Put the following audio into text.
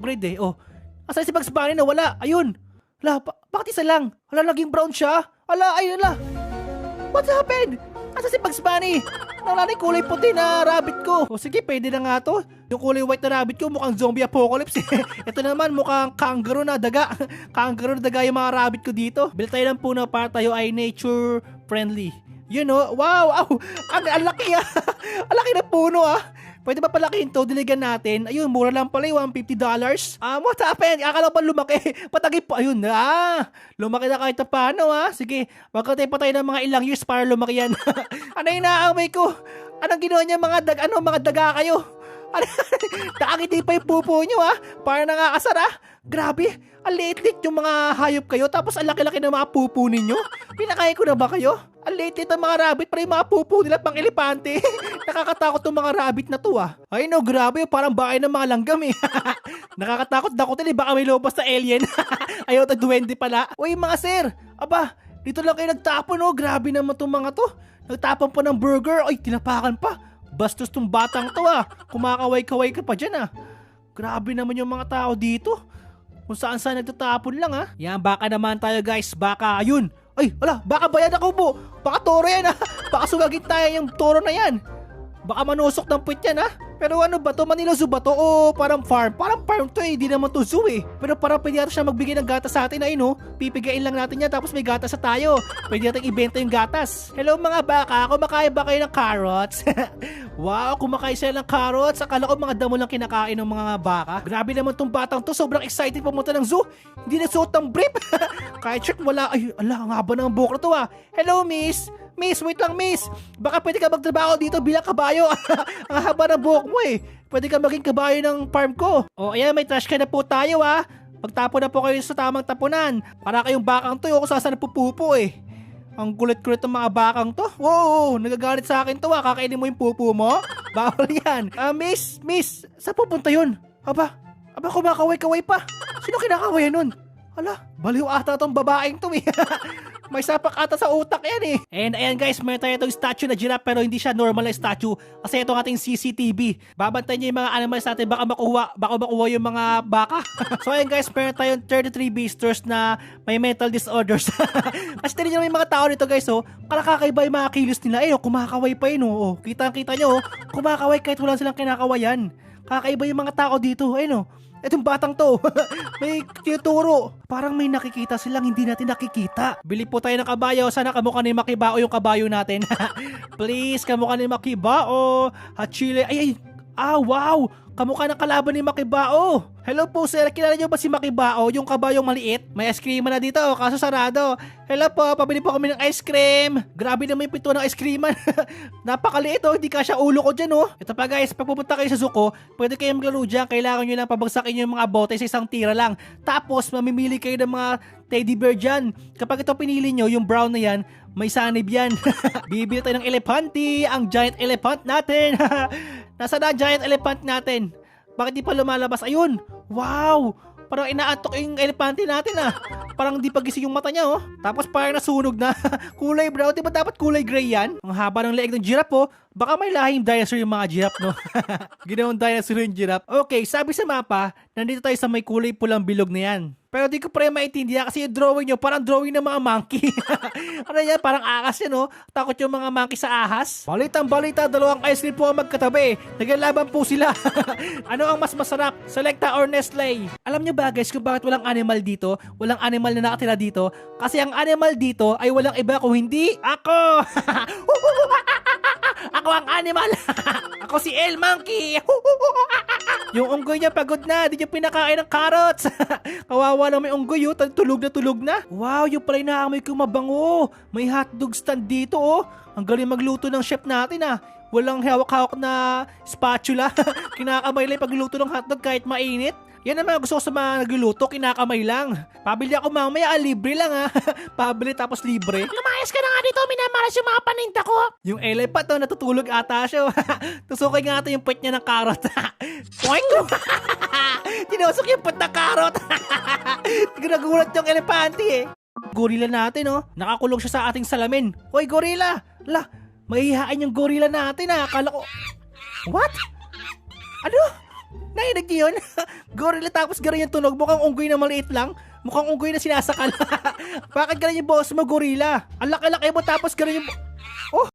Upgrade eh. Oh. Asan si Bugs Bunny na wala? Ayun. Ala, bakit isa lang? Ala, naging brown siya. Ala, ayun ala. What happened? Asan si Bugs Bunny? Nawala na yung kulay puti na rabbit ko. O sige, pwede na nga to. Yung kulay white na rabbit ko mukhang zombie apocalypse eh. Ito naman mukhang kangaroo na daga. Kangaroo na daga yung mga rabbit ko dito. Build tayo ng puno para tayo ay nature friendly. You know, wow, ang laki ah. Ang laki na puno ah. Pwede ba palakihin to? Diligan natin. Ayun, mura lang pala yung $150. What happened? Akala pa lumaki. Patagay po. Ayun na. Lumaki na kahit na paano Sige, magkatay pa tayo ng mga ilang years para lumaki yan. Ano yung naaamay ko? Anong ginawa niya mga daga kayo? Nakakiti pa yung pupo nyo Para nakakasara. Grabe. Ang liit-liit yung mga hayop kayo. Tapos ang laki-laki ng mga pupo ninyo. Pinakain ko na ba kayo? Ang liit-liit ng mga rabbit. Para yung mga pupo nila pang elepante. Nakakatakot yung mga rabbit na to Ay no, grabe. Parang bahay ng mga langgam eh. Nakakatakot dakotin eh. Baka may lobas na alien. Ayaw ta duwende pala. Uy mga sir. Aba, dito lang kayo nagtapon Grabe naman tong mga to. Nagtapon pa ng burger. Ay, tinapakan pa. Bastos tong batang to Kumakaway-kaway ka pa dyan Grabe naman yung mga tao dito. Kung saan nagtatapon lang Yan, baka naman tayo guys. Baka, ayun. Ay, wala, baka bayan ako po. Baka toro yan Baka sugagin tayo yung toro na yan. Baka manusok ng puwet yan Pero ano ba to? Manila Zoo ba to? O parang farm? Parang farm to Di naman to zoo Pero parang pwede natin siya magbigay ng gatas sa atin Pipigain lang natin yan tapos may gatas sa tayo. Pwede natin ibenta yung gatas. Hello mga baka, kumakain ba kayo ng carrots? Wow, kumakain sila ng carrots. Akala ko mga damo lang kinakain ng mga baka. Grabe naman tong batang to. Sobrang excited pumunta ng zoo. Hindi nagsuot ng brief. Kahit shirt wala. Ay, ala, ang haba ng buhok na to Hello miss. Miss, wait lang miss. Baka pwede ka magtrabaho dito bilang kabayo. Ang haba ng buhok mo Pwede ka maging kabayo ng farm ko. O ayan, may trash can na po tayo Magtapon na po kayo sa tamang tapunan. Para kayong bakang to kung saan napupupo Ang kulit-kulit ng mga bakang to. Wow, nagagalit sa akin to Kakainin mo yung pupo mo? Bawal yan. Miss, saan pupunta yun? Aba, kumakaway-kaway pa. Sino kinakaway nun? Hala, baliw ata tong babaeng to May sapak ata sa utak yan And ayan guys, meron tayo itong statue na giraffe pero hindi siya normal na statue kasi ito ang ating CCTV. Babantayan niya yung mga animals natin baka makuha yung mga baka. So ayan guys, meron tayong 33 beasters na may mental disorders. Kasi tinan nyo yung mga tao nito guys kakaiba yung mga kilos nila kumakaway pa Kitang-kita nyo kumakaway kahit wala silang kinakawayan. Kakaiba yung mga tao dito Itong batang to, may tinuturo. Parang may nakikita silang hindi natin nakikita. Bili po tayo ng kabayo. Sana kamukha ni Makibao yung kabayo natin. Please, kamukha ni Makibao. Hachile. Ay. Wow. Kamukha ng kalaban ni Makibao. Hello po sir, kilala niyo ba si Makibao, yung kabayong maliit? May ice cream na dito, kaso sarado. Hello po, pabili po kami ng ice cream. Grabe naman yung pinto ng ice creaman. Napakaliit hindi kasya ulo ko dyan Ito pa guys, pag pupunta kayo sa Zuko, pwede kayong maglaro dyan. Kailangan nyo lang pabagsakin yung mga bote sa isang tira lang. Tapos, mamimili kayo ng mga teddy bear dyan. Kapag ito pinili nyo, yung brown na yan, may sanib yan. Bibili tayo ng elepante, ang giant elephant natin. Nasaan na ang giant elephant natin? Bakit di pa lumalabas? Ayun! Wow! Parang inaantok yung elepante natin Parang di pa gising yung mata niya Tapos parang nasunog na. Kulay brown. Di ba dapat kulay gray yan? Ang haba ng leeg ng giraffe Baka may lahing dinosaur yung mga giraffe Ginawang dinosaur yung giraffe. Okay, sabi sa mapa, nandito tayo sa may kulay pulang bilog na yan. Pero di ko pa rin maintindihan kasi yung drawing nyo parang drawing ng mga monkey. Ano yan? Parang akas yan Takot yung mga monkey sa ahas. Balitang balita, dalawang ice cream po ang magkatabi. Naglalaban po sila. Ano ang mas masarap? Selecta or Nestle? Alam nyo ba guys kung bakit walang animal dito? Walang animal na nakatira dito? Kasi ang animal dito ay walang iba kung hindi ako. Ako ang animal. Ako si El Monkey. Yung unggoy niya pagod na. Di niya pinakain ng carrots. Kawawa lang may unggoy tulog na. Wow, yung pala inaamoy ko mabango. May hotdog stand dito Ang galing magluto ng chef natin Walang hawak-hawak na spatula. Kinakamay lang pagluto ng hotdog kahit mainit. Yan naman gusto ko sa mga nagluluto, kinakamay lang. Pabili ako mamaya, libre lang Pabili tapos libre. Lumayas ka na nga dito, minamalas yung mga paninda ko. Yung elephant natutulog ata siya. Tusukin nga natin yung puwet niya ng carrot. Poink! Tinusok yung puwet ng carrot. Nagulat yung elepante Gorilla natin nakakulong siya sa ating salamin. Hoy gorilla! Mahihain yung gorilla natin Akala ko... What? Ano? Narinig niyo yun? Gorilla tapos ganun yung tunog. Mukhang unggoy na maliit lang. Mukhang unggoy na sinasakal. Bakit ganun yung boss mo, gorilla? Ang laki-laki mo tapos ganun yung... Oh!